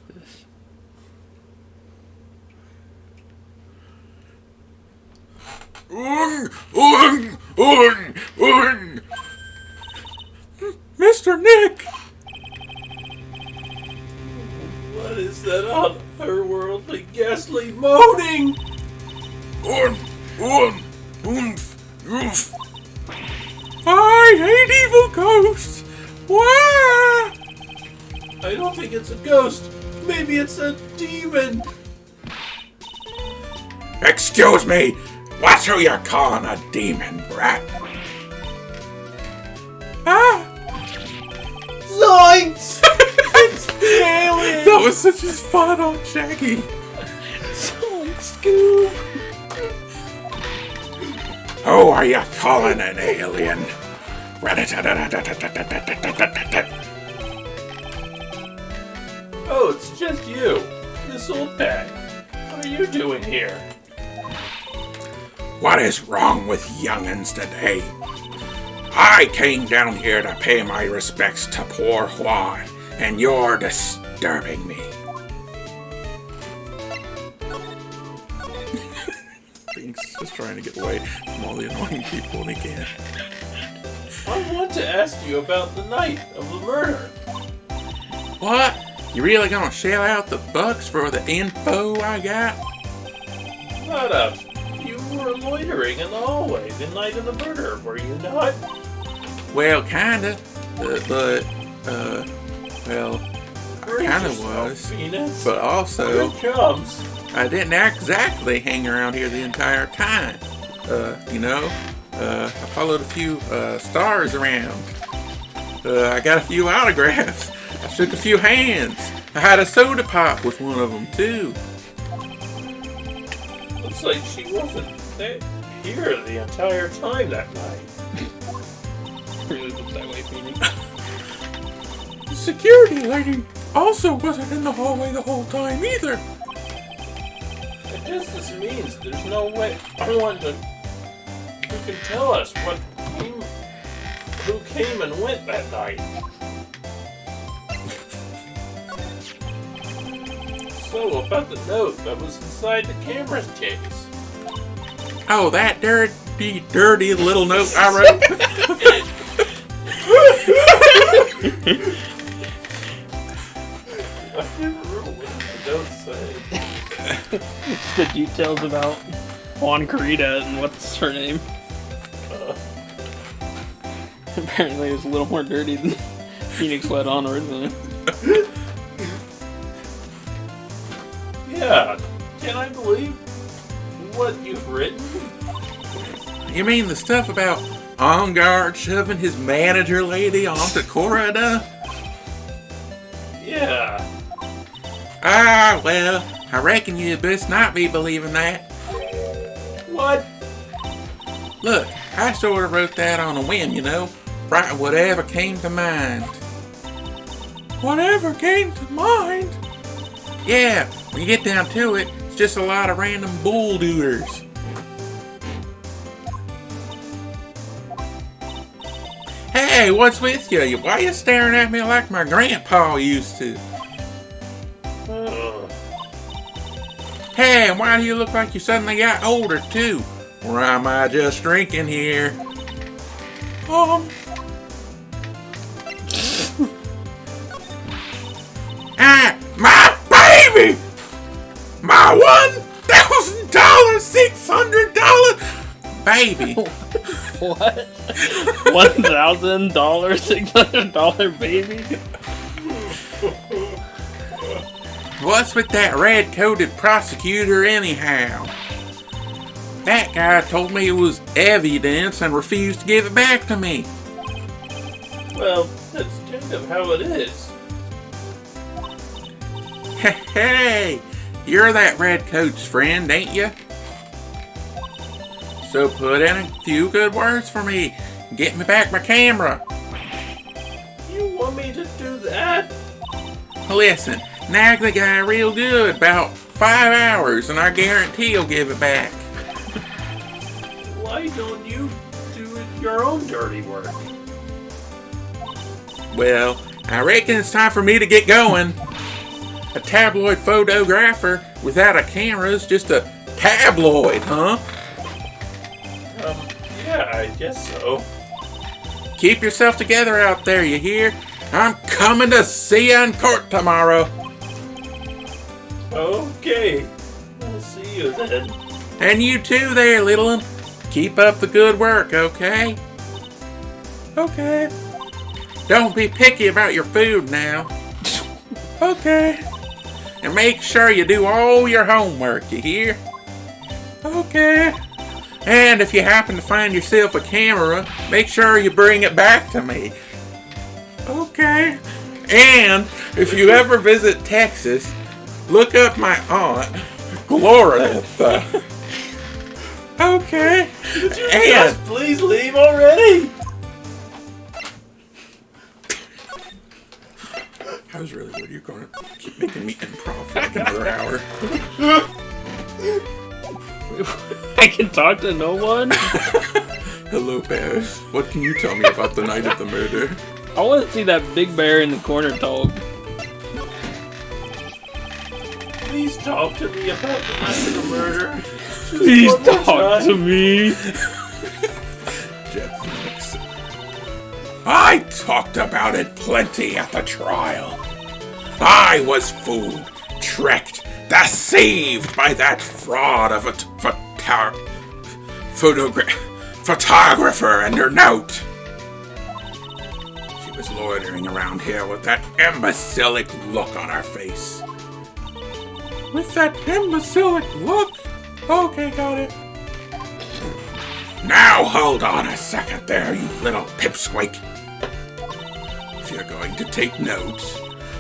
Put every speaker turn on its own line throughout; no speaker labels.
this? Mr. Nick!
What is that otherworldly, ghastly moaning?
I hate evil ghosts! Wah!
I don't think it's a ghost. Maybe it's a demon.
Excuse me, what's who you're calling a demon, brat?
Ah!
Zoinks! It's the alien!
That was such a spot on Shaggy.
Scoob!
Who are you calling an alien?
Oh, it's just you. This old bag. What are you doing here?
What is wrong with young'uns today? I came down here to pay my respects to poor Juan, and you're disturbing me.
He's just trying to get away from all the annoying people when he can.
I want to ask you about the night of the murder.
What? You really gonna shell out the bucks for the info I got?
Shut up. You were loitering in the hallway the night of the murder, were you not?
Well, kinda. Well, I kinda was.
Phoenix.
But also,
Here it comes.
I didn't exactly hang around here the entire time. I followed a few stars around. I got a few autographs. I shook a few hands. I had a soda pop with one of them, too.
Looks like she wasn't here the entire time that night.
Really looks that way, Phoenix.
The security lady also wasn't in the hallway the whole time, either.
I guess this means there's no way anyone who can tell us who came and went that night. So, about the note that was inside the camera's case.
Oh, that dirty little note I wrote.
I can't remember what the note say.
It's the details about Juan Carita and what's her name. Apparently it was a little more dirty than Phoenix let on originally.
Yeah, can I believe what you've written?
You mean the stuff about On Guard shoving his manager lady onto Corida?
Yeah.
Ah, well, I reckon you best not be believing that.
What?
Look, I sort of wrote that on a whim, Write whatever came to mind. Whatever came to mind? Yeah, when you get down to it, it's just a lot of random bull-dooders. Hey, what's with you? Why you staring at me like my grandpa used to? Hey, and why do you look like you suddenly got older, too? Or am I just drinking here? My baby! My $1,000, $600 baby!
What? $1,000, $600 baby?
What's with that red-coated prosecutor anyhow? That guy told me it was evidence and refused to give it back to me.
Well, that's kind of how it is.
Hey, you're that redcoat's friend, ain't you? So put in a few good words for me and get me back my camera.
You want me to do that?
Listen, nag the guy real good, about 5 hours, and I guarantee he'll give it back.
Why don't you do your own dirty work?
Well, I reckon it's time for me to get going. A tabloid photographer without a camera is just a tabloid, huh?
Yeah, I guess so.
Keep yourself together out there, you hear? I'm coming to see you in court tomorrow.
Okay. I'll see you then.
And you too there, little one. Keep up the good work, okay? Okay. Don't be picky about your food now. Okay. And make sure you do all your homework, you hear? Okay. And if you happen to find yourself a camera, make sure you bring it back to me. Okay. And if you ever visit Texas, look up my aunt, Gloria. Okay.
Could you
And
just please leave already?
I was really good. You're going to keep making me improv for like another hour.
I can talk to no one?
Hello, bears. What can you tell me about the night of the murder?
I want to see that big bear in the corner talk.
Please talk to me about the night of the murder. Just
Please
one more
talk
time.
to me.
Jet Phoenix. I talked about it plenty at the trial. I was fooled, tricked, deceived by that fraud of a photographer and her note. She was loitering around here with that imbecilic look on her face. With that imbecilic look? Okay, got it. Now hold on a second there, you little pipsqueak. If you're going to take notes,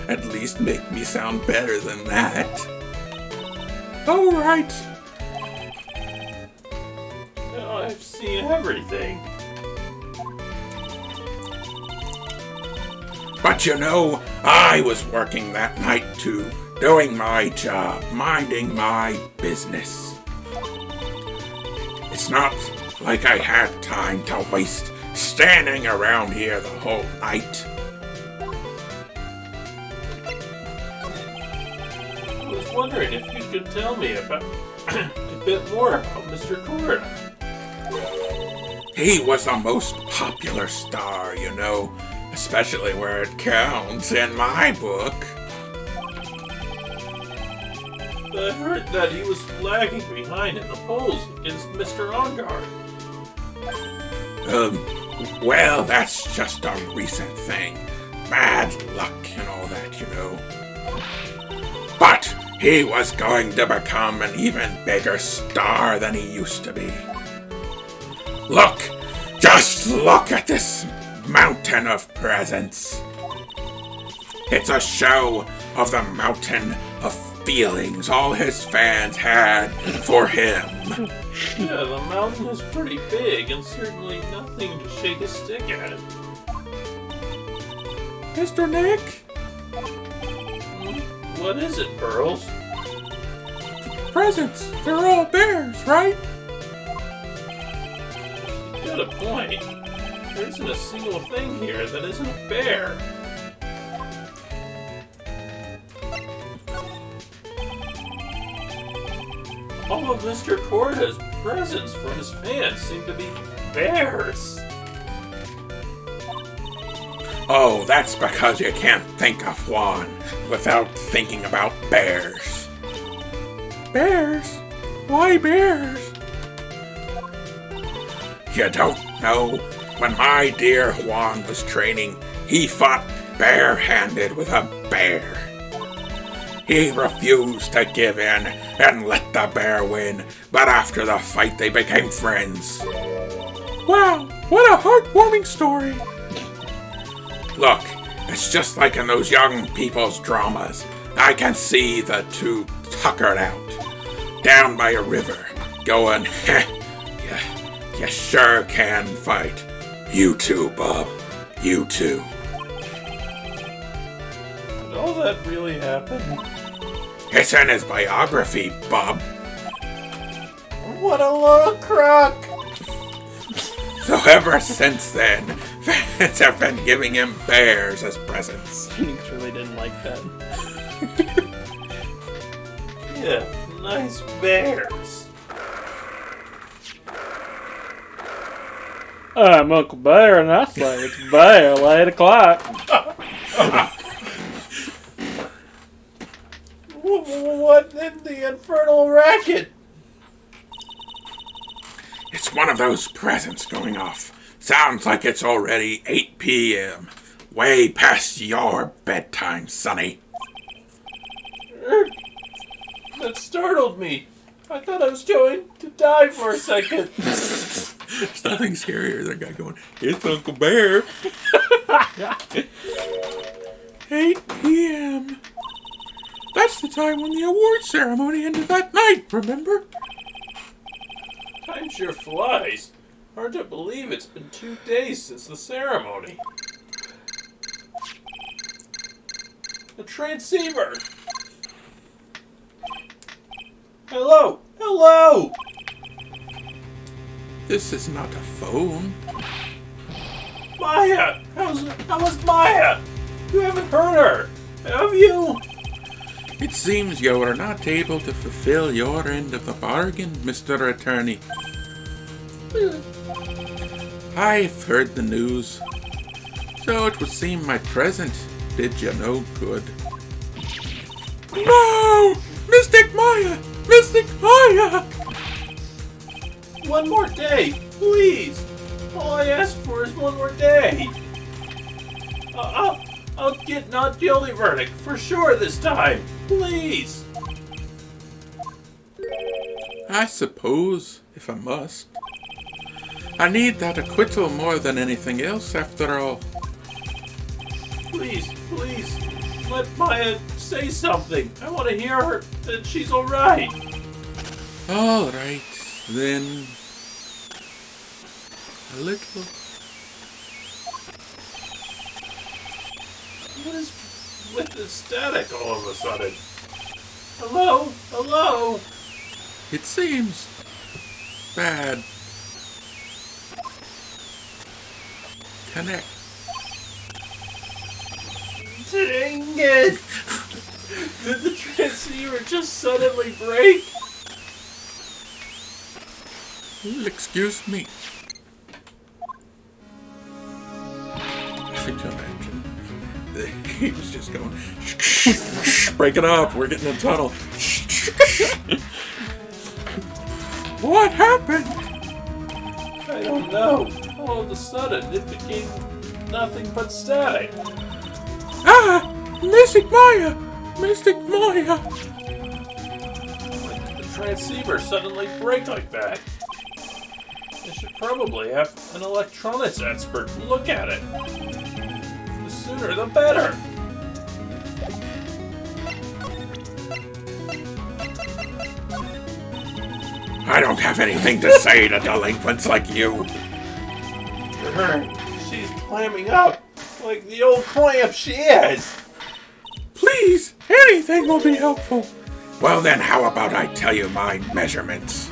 at least make me sound better than that. All right.
I've seen everything.
But you know, I was working that night too, doing my job, minding my business. It's not like I had time to waste standing around here the whole night.
I was wondering if you could tell me about a bit more about Mr. Cord.
He was the most popular star, you know, especially where it counts in my book.
I heard that he was lagging behind in the polls against Mr. Ongard.
Well, that's just a recent thing. Bad luck and all that, you know. But he was going to become an even bigger star than he used to be. Look, just look at this mountain of presents. It's a show of the mountain of feelings all his fans had for him.
Yeah, the mountain is pretty big and certainly nothing to shake a stick at.
Mr. Nick?
What is it, Burls?
Presents. They're all bears, right?
You got a point. There isn't a single thing here that isn't a bear. All of Mr. Corda's presents from his fans seem to be bears.
Oh, that's because you can't think of one without thinking about bears.
Bears? Why bears?
You don't know, when my dear Juan was training, he fought bare-handed with a bear. He refused to give in and let the bear win, but after the fight they became friends.
Wow, what a heartwarming story.
Look, it's just like in those young people's dramas. I can see the two tuckered out, down by a river, going, you sure can fight. You too, Bob. You too.
Did all that really happen?
It's in his biography, Bob.
What a load of crock!
So ever since then, fans have been giving him bears as presents.
Phoenix really didn't like that.
Yeah, nice bears.
I'm Uncle Bear, and I say it's Bell 8 o'clock.
What in the infernal racket?
It's one of those presents going off. Sounds like it's already 8 p.m. Way past your bedtime, Sonny.
That startled me. I thought I was going to die for a second.
There's nothing scarier than a guy going, "It's Uncle Bear." 8 p.m. That's the time when the award ceremony ended that night, remember?
Time sure flies. Hard to believe it's been 2 days since the ceremony. The transceiver! Hello! Hello!
This is not a phone.
Maya! How is Maya? You haven't heard her, have you?
It seems you are not able to fulfill your end of the bargain, Mr. Attorney. I've heard the news. So it would seem my present did you no good. No! Mystic Maya! Mystic Maya!
One more day, please. All I ask for is one more day. I'll get not guilty verdict for sure this time. Please.
I suppose, if I must. I need that acquittal more than anything else, after all.
Please, let Maya say something. I want to hear her that she's all right.
All right, then. A little.
What is with the static all of a sudden? Hello? Hello?
It seems bad. Connect.
Dang it! Did the transceiver just suddenly break?
Excuse me. Could you imagine? He was just going, break it up, we're getting a tunnel. What happened?
I don't know. All of a sudden, it became nothing but static.
Ah! Mystic Maya! Mystic Maya!
Why did the transceiver suddenly break like that? I should probably have an electronics expert look at it. The sooner the better.
I don't have anything to say to delinquents like you.
She's clamming up like the old clamp she is.
Please, anything will be helpful. Well then, how about I tell you my measurements?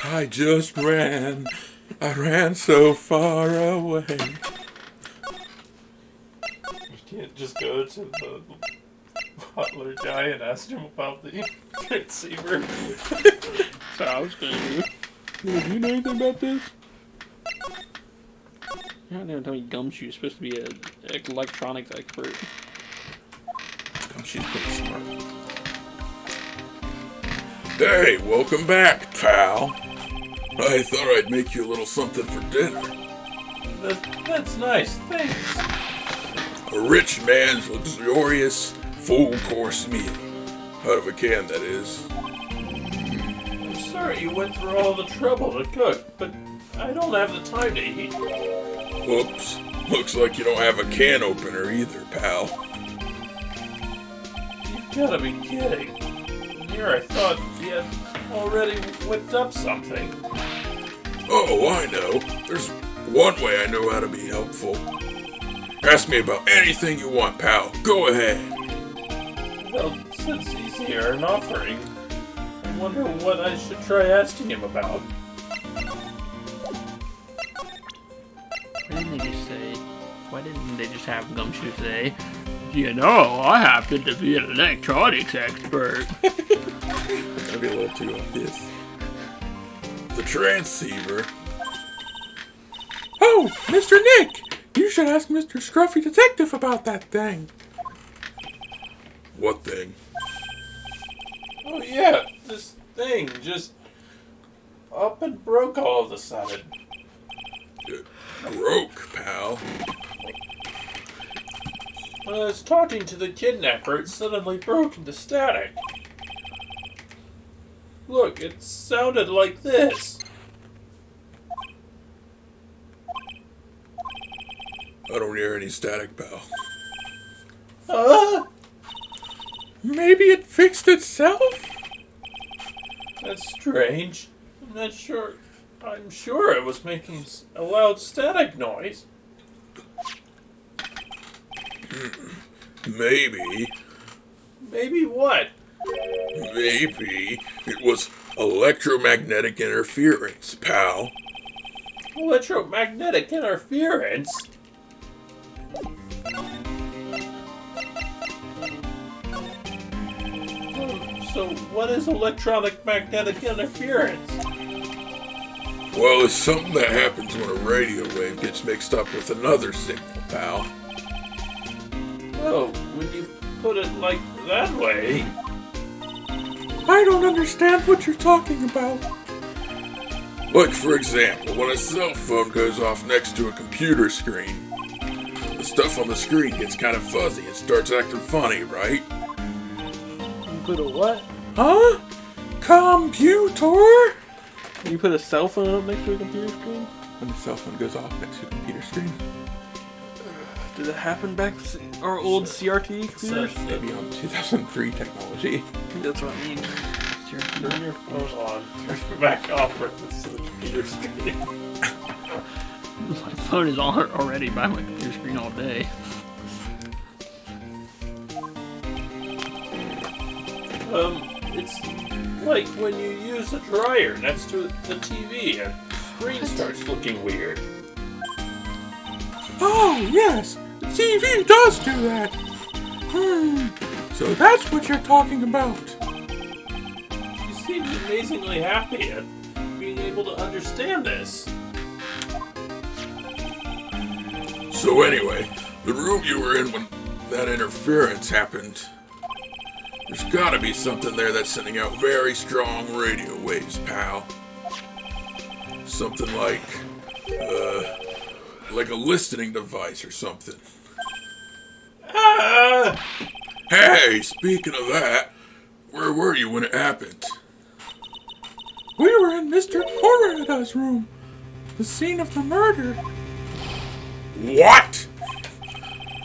I just ran. I ran so far away.
You can't just go to the butler guy and ask him about the transceiver.
That's what I was going to do. Do you know anything about this? You're not going to tell me Gumshoe's supposed to be an electronics expert.
She's pretty smart. Hey, welcome back, pal. I thought I'd make you a little something for dinner.
That's nice, thanks.
A rich man's luxurious, full-course meal. Out of a can, that is.
I'm sorry you went through all the trouble to cook, but I don't have the time to eat.
Whoops. Looks like you don't have a can opener either, pal.
You've gotta be kidding. Here I thought you had already whipped up something.
Oh, I know. There's one way I know how to be helpful. Ask me about anything you want, pal. Go ahead.
Well, since he's here and offering, I wonder what I should try asking him about.
Why didn't they just say? Why didn't they just have Gumshoe say, "You know, I happen to be an electronics expert."
That'd be a little too obvious. The transceiver.
Oh, Mr. Nick! You should ask Mr. Scruffy Detective about that thing.
What thing?
Oh yeah, this thing just up and broke all of a sudden.
It broke, pal.
When I was talking to the kidnapper, it suddenly broke into static. Look, it sounded like this.
I don't hear any static, pal.
Huh?
Maybe it fixed itself?
That's strange. I'm not sure. I'm sure it was making a loud static noise.
Maybe.
Maybe what?
Maybe it was electromagnetic interference, pal.
Electromagnetic interference? So what is electronic magnetic interference?
Well, it's something that happens when a radio wave gets mixed up with another signal, pal.
Oh, when you put it like that way.
I don't understand what you're talking about.
Like, for example, when a cell phone goes off next to a computer screen, the stuff on the screen gets kind of fuzzy and starts acting funny, right?
You put a what?
Huh? Computer?
You put a cell phone up next to a computer screen?
When the cell phone goes off next to a computer screen.
Did it happen back our old CRT computers?
Maybe on 2003 technology.
That's what I mean.
Turn your phone on. Turn it back off for the computer screen.
My phone is on already by my computer screen all day.
It's like when you use a dryer next to the TV and the screen starts looking weird.
Oh, yes. The TV does do that. So that's what you're talking about.
She seems amazingly happy at being able to understand this.
So anyway, the room you were in when that interference happened, there's gotta be something there that's sending out very strong radio waves, pal. Something like a listening device or something.
Ah!
Hey, speaking of that, where were you when it happened?
We were in Mr. Corrida's room. The scene of the murder.
What?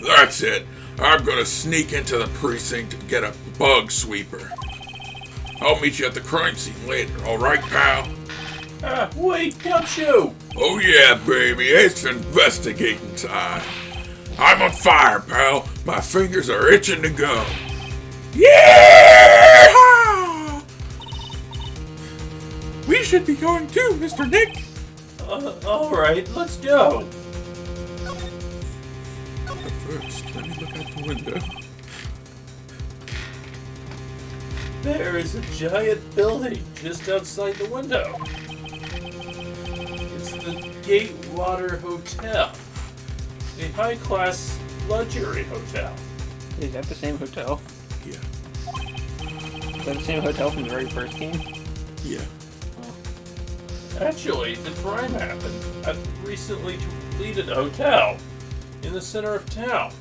That's it. I'm gonna sneak into the precinct and get a bug sweeper. I'll meet you at the crime scene later, alright, pal?
Wait, Gumshoe!
Oh yeah, baby, it's investigating time. I'm on fire, pal. My fingers are itching to go.
Yeah! We should be going too, Mr. Nick.
Alright, let's go.
But first, let me look out the window.
There is a giant building just outside the window. It's the Gatewater Hotel, a high-class luxury hotel.
Is that the same hotel?
Yeah.
Is that the same hotel from the very first game?
Yeah.
Actually, the crime happened at the recently completed hotel in the center of town.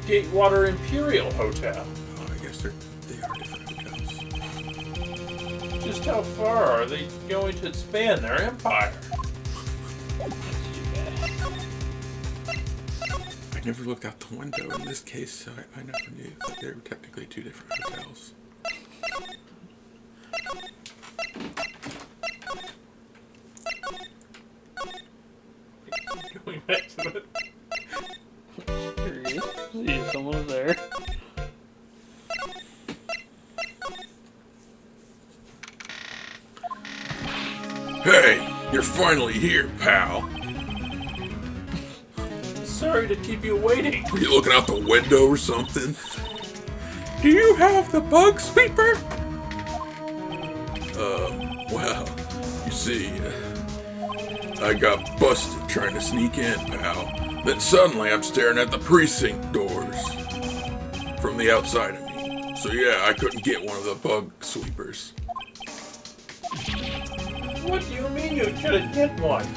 Gatewater Imperial Hotel.
Oh, I guess they are different hotels.
Just how far are they going to expand their empire?
That's too bad.
I never looked out the window in this case, so I never knew that they were technically two different hotels.
Going back to the...
There he is. See, someone was there.
Hey, you're finally here, pal.
Sorry to keep you waiting.
Were you looking out the window or something?
Do you have the bug sweeper?
Well, you see, I got busted trying to sneak in, pal. Then suddenly I'm staring at the precinct doors from the outside of me. So yeah, I couldn't get one of the bug sweepers.
What do you mean you couldn't get one?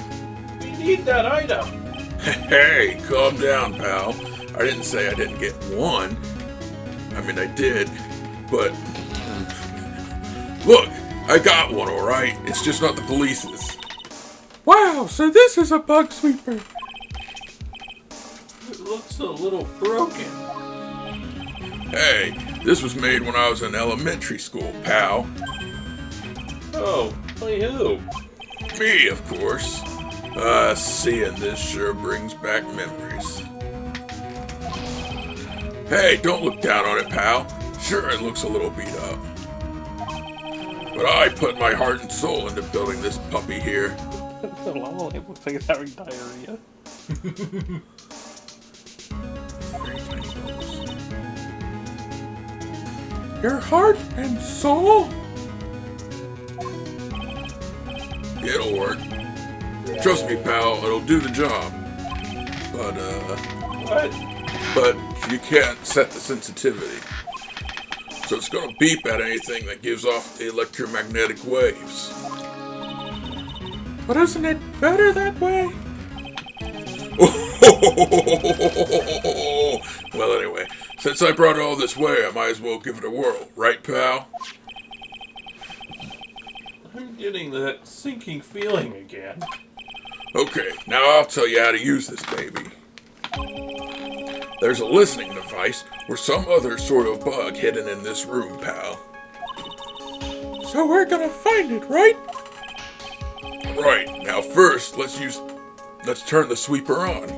We need that item.
Hey, calm down, pal. I didn't say I didn't get one. I mean, I did, but... Look, I got one, alright? It's just not the police's.
Wow, so this is a bug sweeper.
It looks a little broken.
Hey, this was made when I was in elementary school, pal.
Oh, by who?
Me, of course. Seeing this sure brings back memories. Hey, don't look down on it, pal. Sure, it looks a little beat up. But I put my heart and soul into building this puppy here.
The lava lamp looks like it's having diarrhea.
Very tiny bubbles.
Your heart and soul?
It'll work. Trust me, pal, it'll do the job.
What?
But you can't set the sensitivity. So it's gonna beep at anything that gives off the electromagnetic waves.
But isn't it better that way?
Well, anyway, since I brought it all this way, I might as well give it a whirl, right, pal?
I'm getting that sinking feeling again.
Okay, now I'll tell you how to use this baby. There's a listening device or some other sort of bug hidden in this room, pal.
So we're gonna find it, right?
Right, now first, let's turn the sweeper on.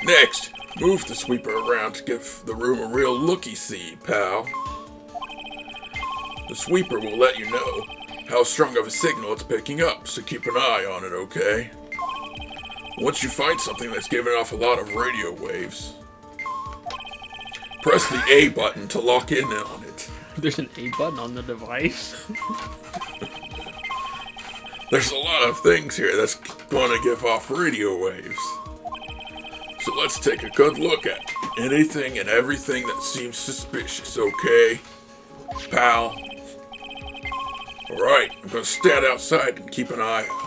Next, move the sweeper around to give the room a real looky-see, pal. The sweeper will let you know how strong of a signal it's picking up, so keep an eye on it, okay? Once you find something that's giving off a lot of radio waves, press the A button to lock in on it.
There's an A button on the device.
There's a lot of things here that's gonna give off radio waves. So let's take a good look at anything and everything that seems suspicious, okay? Pal? Alright, I'm gonna stand outside and keep an eye out.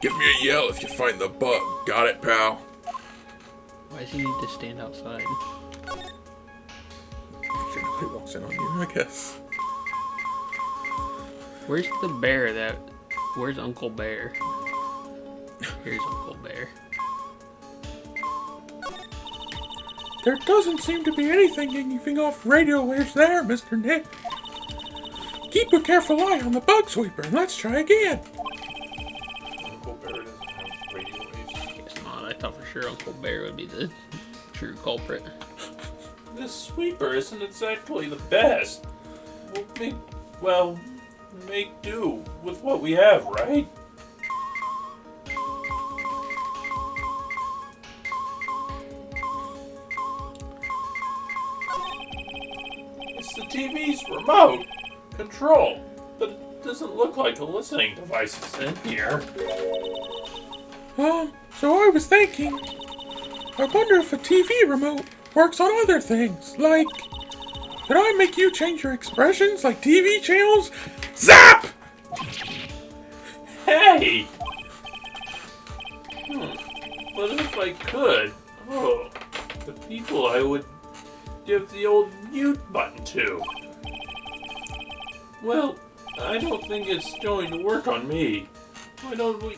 Give me a yell if you find the bug. Got it, pal?
Why does he need to stand outside?
Sure nobody walks in on you, I guess.
Where's the bear that... Where's Uncle Bear? Here's Uncle Bear.
There doesn't seem to be anything giving off radio waves there, Mr. Nick. Keep a careful eye on the bug sweeper and let's try again.
Uncle Bear doesn't have radio waves.
Guess not. I thought for sure Uncle Bear would be the true culprit.
This sweeper isn't exactly the best. Make do with what we have, right? It's the TV's remote control, but it doesn't look like a listening device is in here.
So I was thinking, I wonder if a TV remote works on other things, like, could I make you change your expressions like TV channels? Zap!
Hey! But if I could, the people I would give the old mute button to. Well, I don't think it's going to work on me. Why don't we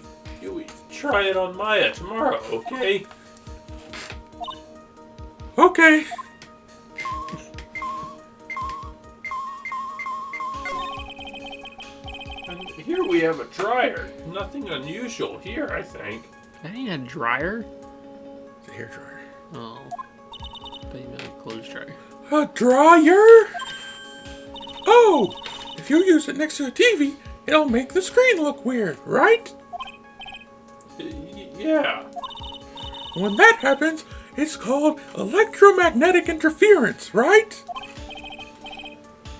try it on Maya tomorrow, okay?
Okay.
And here we have a dryer. Nothing unusual here, I think.
That ain't a dryer?
It's a hairdryer.
Oh. But you meant a clothes dryer.
A dryer? Oh! If you use it next to a TV, it'll make the screen look weird, right?
Yeah.
When that happens, it's called electromagnetic interference, right?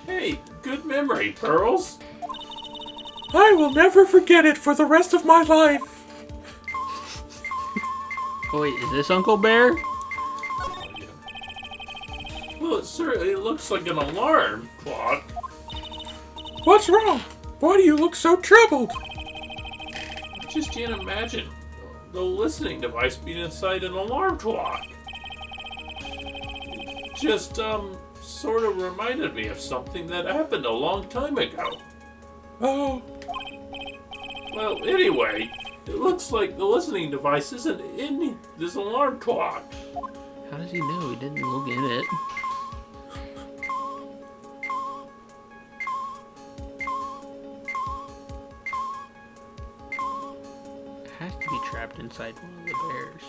Hey, good memory, Pearls.
I will never forget it for the rest of my life.
Wait, is this Uncle Bear?
Well, it certainly looks like an alarm clock.
What's wrong? Why do you look so troubled?
I just can't imagine the listening device being inside an alarm clock. It just, sort of reminded me of something that happened a long time ago.
Oh,
Well, anyway, it looks like the listening device isn't in this alarm clock.
How does he know? He didn't look in it. It has to be trapped inside one of the bears.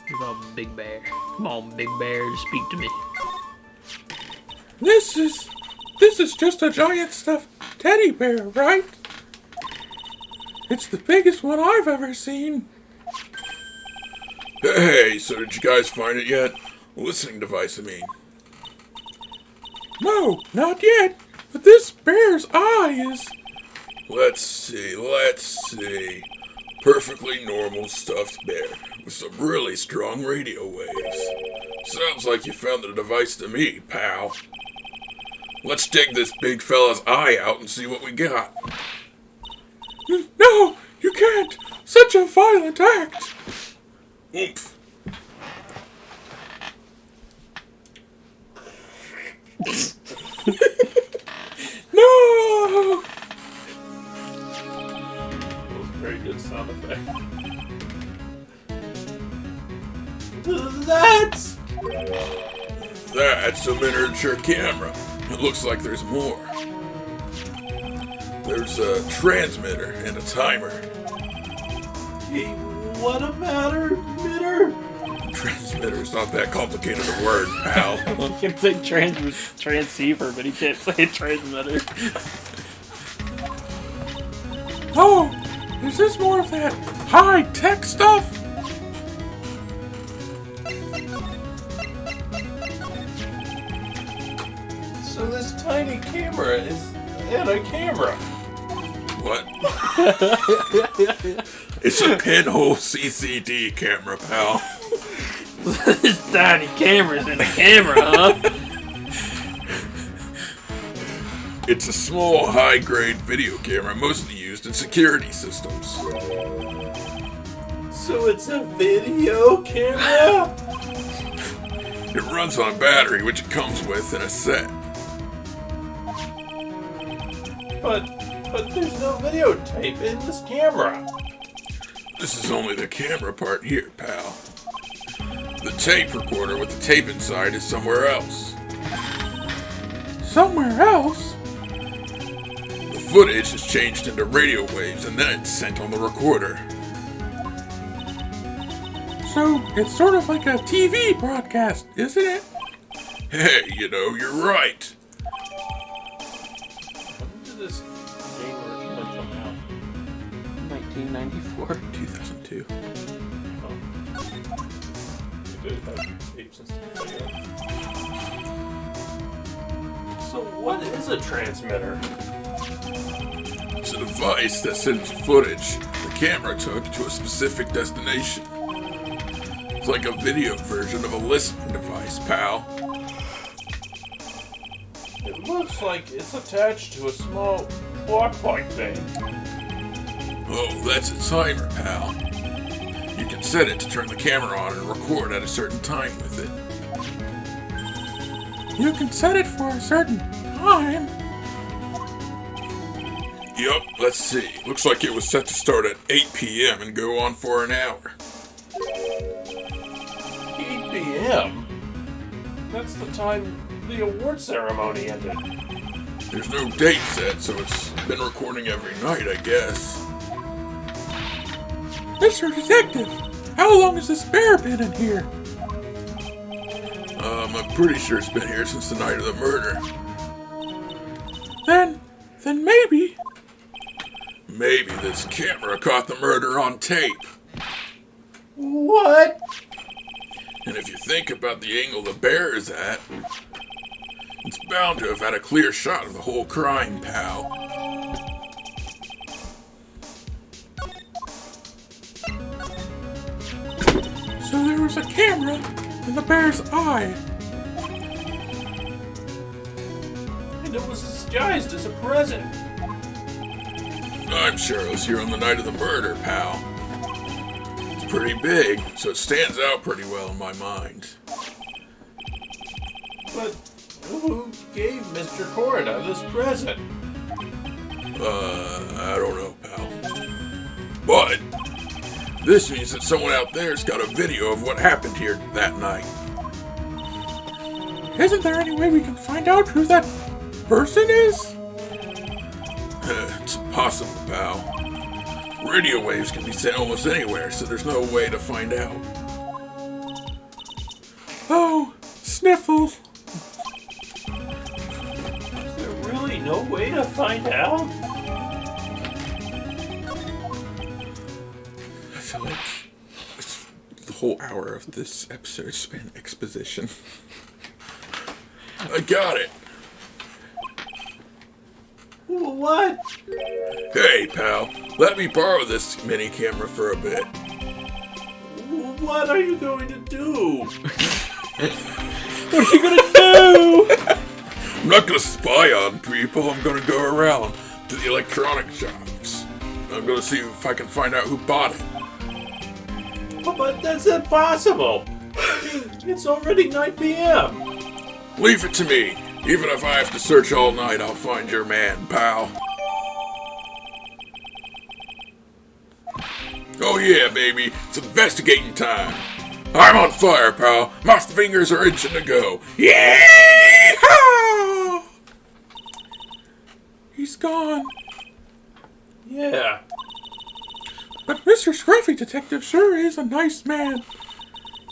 What about Big Bear? Come on, Big Bear, speak to me.
this is just a giant stuffed teddy bear, right? It's the biggest one I've ever seen.
Hey, so did you guys find it yet? Listening device, I mean.
No, not yet. But this bear's eye is...
Let's see. Perfectly normal stuffed bear with some really strong radio waves. Sounds like you found the device to me, pal. Let's dig this big fella's eye out and see what we got.
No, you can't. Such a violent act.
Oomph.
No!
Very good sound effect.
That's a miniature camera. It looks like there's more. There's a transmitter and a timer.
Hey, what a matter, Mitter?
Transmitter's not that complicated a word, pal.
He can say transceiver, but he can't say transmitter.
Oh, is this more of that high-tech stuff?
So this tiny camera is in a camera.
What? It's a pinhole CCD camera, pal.
This tiny camera's in the camera, huh?
It's a small, high-grade video camera mostly used in security systems.
So it's a video camera?
It runs on a battery, which it comes with in a set.
But there's no videotape in this camera.
This is only the camera part here, pal. The tape recorder with the tape inside is somewhere else.
Somewhere else?
The footage is changed into radio waves and then it's sent on the recorder.
So, it's sort of like a TV broadcast, isn't it?
Hey, you're right.
When did this game originally come out?
1994.
2002.
It had tapes and stuff like that. So what is a transmitter?
It's a device that sends footage the camera took to a specific destination. It's like a video version of a listening device, pal.
It looks like it's attached to a small clock-like thing.
Oh, that's a timer, pal. You can set it to turn the camera on and record at a certain time with it.
You can set it for a certain time.
Yup, let's see. Looks like it was set to start at 8 p.m. and go on for an hour.
8 p.m.? That's the time the award ceremony ended.
There's no date set, so it's been recording every night, I guess.
Mr. Detective, how long has this bear been in here?
I'm pretty sure it's been here since the night of the murder.
Then, then maybe...
Maybe this camera caught the murder on tape.
What?
And if you think about the angle the bear is at, it's bound to have had a clear shot of the whole crime, pal.
So there was a camera in the bear's eye.
And it was disguised as a present.
I'm sure it was here on the night of the murder, pal. It's pretty big, so it stands out pretty well in my mind.
But who gave Mr. Corda this present?
I don't know, pal. But this means that someone out there's got a video of what happened here that night.
Isn't there any way we can find out who that person is?
It's impossible, pal. Radio waves can be sent almost anywhere, so there's no way to find out.
Oh, Sniffles.
Is there really no way to find out?
I feel like the whole hour of this episode's been exposition.
I got it.
What?
Hey, pal, let me borrow this mini camera for a bit.
What are you going to do?
What are you gonna do?
I'm not gonna spy on people. I'm gonna go around to the electronic shops. I'm gonna see if I can find out who bought it.
But that's impossible. It's already 9 p.m.
Leave it to me. Even if I have to search all night, I'll find your man, pal. Oh yeah, baby. It's investigating time. I'm on fire, pal. My fingers are itching to go. Yeah!
He's gone.
Yeah.
But Mr. Scruffy Detective sure is a nice man.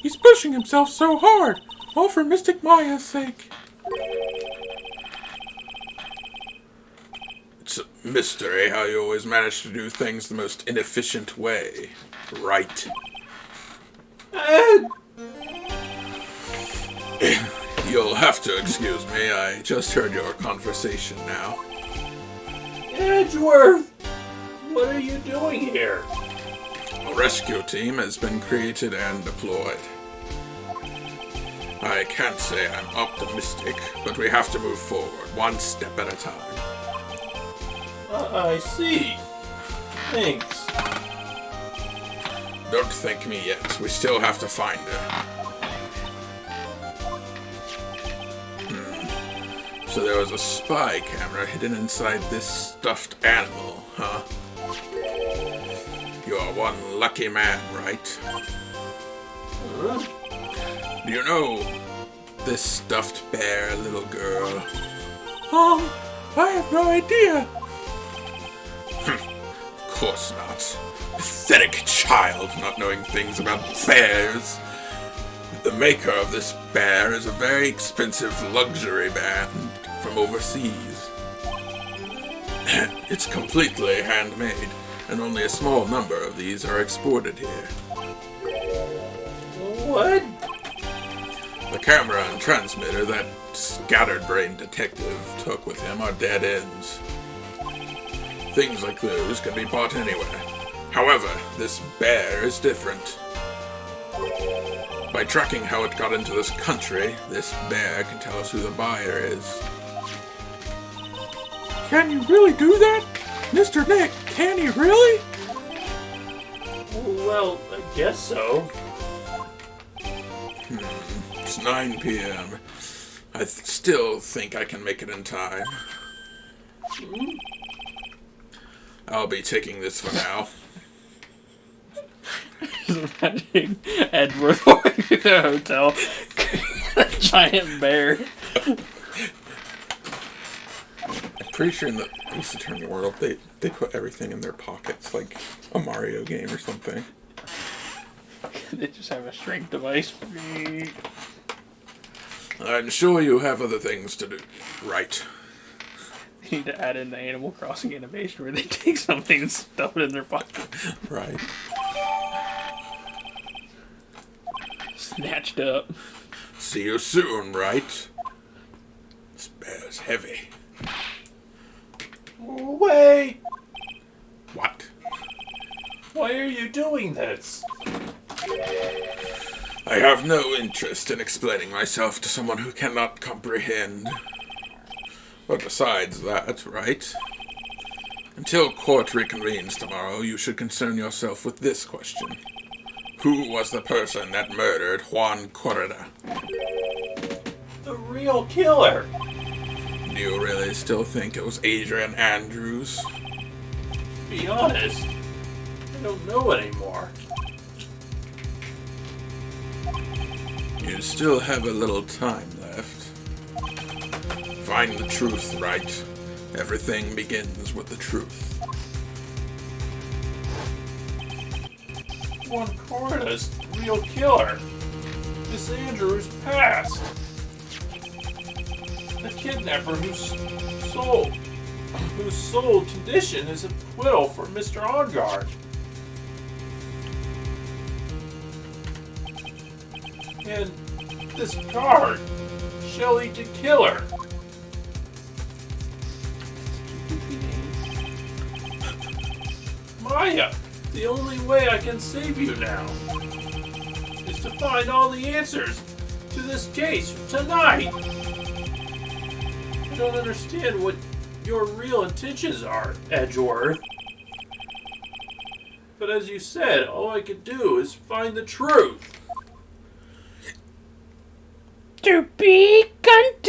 He's pushing himself so hard, all for Mystic Maya's sake.
It's a mystery how you always manage to do things the most inefficient way. Right. You'll have to excuse me. I just heard your conversation now.
Edgeworth! What are you doing here?
A rescue team has been created and deployed. I can't say I'm optimistic, but we have to move forward, one step at a time.
I see. Thanks.
Don't thank me yet. We still have to find her. So there was a spy camera hidden inside this stuffed animal, huh? You're one lucky man, right?
Huh?
Do you know this stuffed bear, little girl?
I have no idea.
Of course not. Pathetic child, not knowing things about bears. The maker of this bear is a very expensive luxury band from overseas. It's completely handmade, and only a small number of these are exported here.
What?
The camera and transmitter that scattered-brain detective took with him are dead ends. Things like those can be bought anywhere. However, this bear is different. By tracking how it got into this country, this bear can tell us who the buyer is.
Can you really do that? Mr. Nick, can he really?
Well, I guess so.
It's 9 p.m. I still think I can make it in time. I'll be taking this for now.
Imagining Edward walking to the hotel, a giant bear.
I'm pretty sure in the Ace Attorney world, they put everything in their pockets, like a Mario game or something.
They just have a strength device.
I'm sure you have other things to do. Right.
They need to add in the Animal Crossing animation where they take something and stuff it in their pocket.
Right.
Snatched up.
See you soon, Wright. This bear's heavy.
Wait!
What?
Why are you doing this?
I have no interest in explaining myself to someone who cannot comprehend. But besides that, Wright, until court reconvenes tomorrow, you should concern yourself with this question. Who was the person that murdered Juan Corrida?
The real killer!
Do you really still think it was Adrian Andrews?
To be honest, I don't know anymore.
You still have a little time left. Find the truth, Wright. Everything begins with the truth.
Juan Corrida's the real killer. Miss Andrews passed. The kidnapper whose sole condition is acquittal for Mr. Ongard. And this guard, Shelley the Killer. Maya, the only way I can save you now is to find all the answers to this case tonight. I don't understand what your real intentions are, Edgeworth. But as you said, all I could do is find the truth.
To be continued.